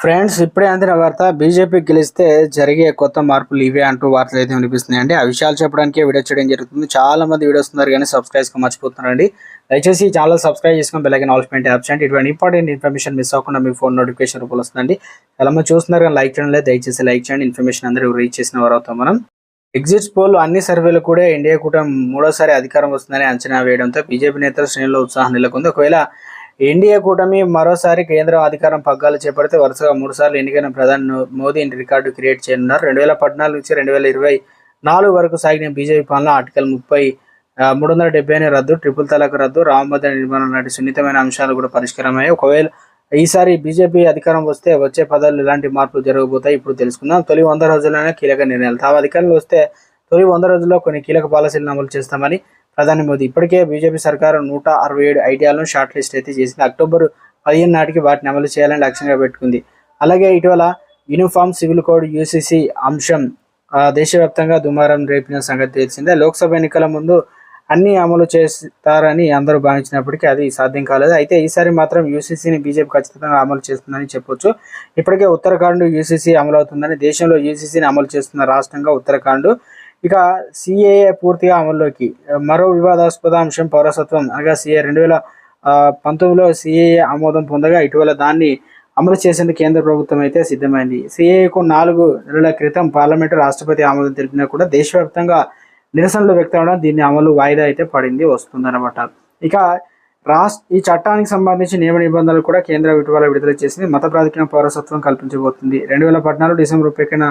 Friends, ఇప్పుడే అందిన వార్త. బీజేపీ గెలిస్తే జరిగే కొత్త మార్పులు ఇవే అంటూ వార్తలు అయితే వినిపిస్తున్నాయండి. ఆ విషయాలు చెప్పడానికే వీడియో చేయడం జరుగుతుంది. చాలా మంది వీడియోస్ ఉన్నారు కానీ సబ్స్క్రైబ్ మర్చిపోతున్నారండి. దయచేసి ఈ ఛానల్ సబ్స్క్రైబ్ చేసుకుని బెల్ ఐకాన్ ఆల్ పెట్టి ఆప్షన్ ఇటువంటి ఇంపార్టెంట్ ఇన్ఫర్మేషన్ మిస్ అవ్వకుండా మీ ఫోన్ నోటిఫికేషన్ రూపంలో వస్తుందండి. చాలా మంది చూస్తున్నారు కానీ లైక్ చేయడం లేదు. దయచేసి లైక్ చేయండి. ఇన్ఫర్మేషన్ అందరూ రీచ్ చేసిన వారు అవుతాం మనం. ఎగ్జిట్ పోల్ అన్ని సర్వేలు కూడా ఇండియా కూటమి మూడోసారి అధికారం వస్తుందని అంచనా వేయడంతో బీజేపీ నేతల శ్రేణుల్లో ఉత్సాహం నెలకొంది. ఒకవేళ ఎన్డీఏ కూటమి మరోసారి కేంద్రం అధికారం పగ్గాలు చేపడితే వరుసగా 3 సార్లు ఎన్నికైన ప్రధాని మోదీ రికార్డు క్రియేట్ చేయనున్నారు. 2014 నుంచి 2024 వరకు సాగిన బీజేపీ పాలన ఆర్టికల్ 30 370 రద్దు, ట్రిపుల్ తలాక్ రద్దు, రామమందిర నిర్మాణం లాంటి సున్నితమైన అంశాలు కూడా పరిష్కారమయ్యాయి. ఒకవేళ ఈసారి బీజేపీ అధికారం వస్తే వచ్చే పదాలు ఎలాంటి మార్పులు జరగబోతాయి ఇప్పుడు తెలుసుకుందాం. తొలి 100 రోజుల్లోనే కీలక నిర్ణయాలు. తాము అధికారంలో వస్తే తొలి 100 రోజుల్లో కొన్ని కీలక పాలసీలను అమలు చేస్తామని ప్రధాని మోదీ ఇప్పటికే బీజేపీ సర్కారు 167 ఐడియాలను షార్ట్ లిస్ట్ అయితే చేసింది. అక్టోబర్ 15 నాటికి వాటిని అమలు చేయాలని లక్ష్యంగా పెట్టుకుంది. అలాగే ఇటీవల యూనిఫామ్ సివిల్ కోడ్ యూసీసీ అంశం దేశవ్యాప్తంగా దుమారం రేపిన సంగతి తెలిసిందే. లోక్సభ ఎన్నికల ముందు అన్ని అమలు చేస్తారని అందరూ భావించినప్పటికీ అది సాధ్యం కాలేదు. అయితే ఈసారి మాత్రం యూసీసీని బీజేపీ ఖచ్చితంగా అమలు చేస్తుందని చెప్పొచ్చు. ఇప్పటికే ఉత్తరాఖండ్ యూసీసీ అమలు అవుతుందని, దేశంలో యూసీసీని అమలు చేస్తున్న రాష్ట్రంగా ఉత్తరాఖండ్. ఇక సిఏఏ పూర్తిగా అమల్లోకి. మరో వివాదాస్పద అంశం పౌరసత్వం. అనగా సిఏ 2019లో సిఏఏ ఆమోదం పొందగా ఇటీవల దాన్ని అమలు చేసేందుకు కేంద్ర ప్రభుత్వం అయితే సిద్ధమైంది. సిఏఏకు 4 నెలల క్రితం పార్లమెంటు రాష్ట్రపతి ఆమోదం తెలిపినా కూడా దేశవ్యాప్తంగా నిరసనలు వ్యక్తమవడం దీన్ని అమలు వాయిదా అయితే వస్తుందన్నమాట. ఇక ఈ చట్టానికి సంబంధించి నియమ నిబంధనలు కూడా కేంద్రం ఇటీవల విడుదల చేసింది. మత ప్రాతిపదికన పౌరసత్వం కల్పించబోతుంది. 2014 డిసెంబర్ 31న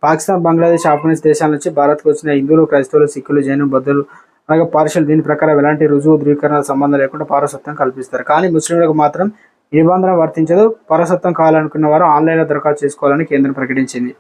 పాకిస్తాన్, బంగ్లాదేశ్, ఆఫ్ఘనిస్తాన్ దేశాల నుంచి భారత్కు వచ్చిన హిందువులు, క్రైస్తవులు, సిక్కులు, జైను, బౌద్ధులు అలాగే పార్షియల్ దీని ప్రకారం ఎలాంటి రుజువు ధృవీకరణ సంబంధం లేకుండా పౌరసత్వం కల్పిస్తారు. కానీ ముస్లింలకు మాత్రం ఈ నిబంధన వర్తించదు. పౌరసత్వం కావాలనుకున్న వారు ఆన్లైన్లో దరఖాస్తు చేసుకోవాలని కేంద్రం ప్రకటించింది.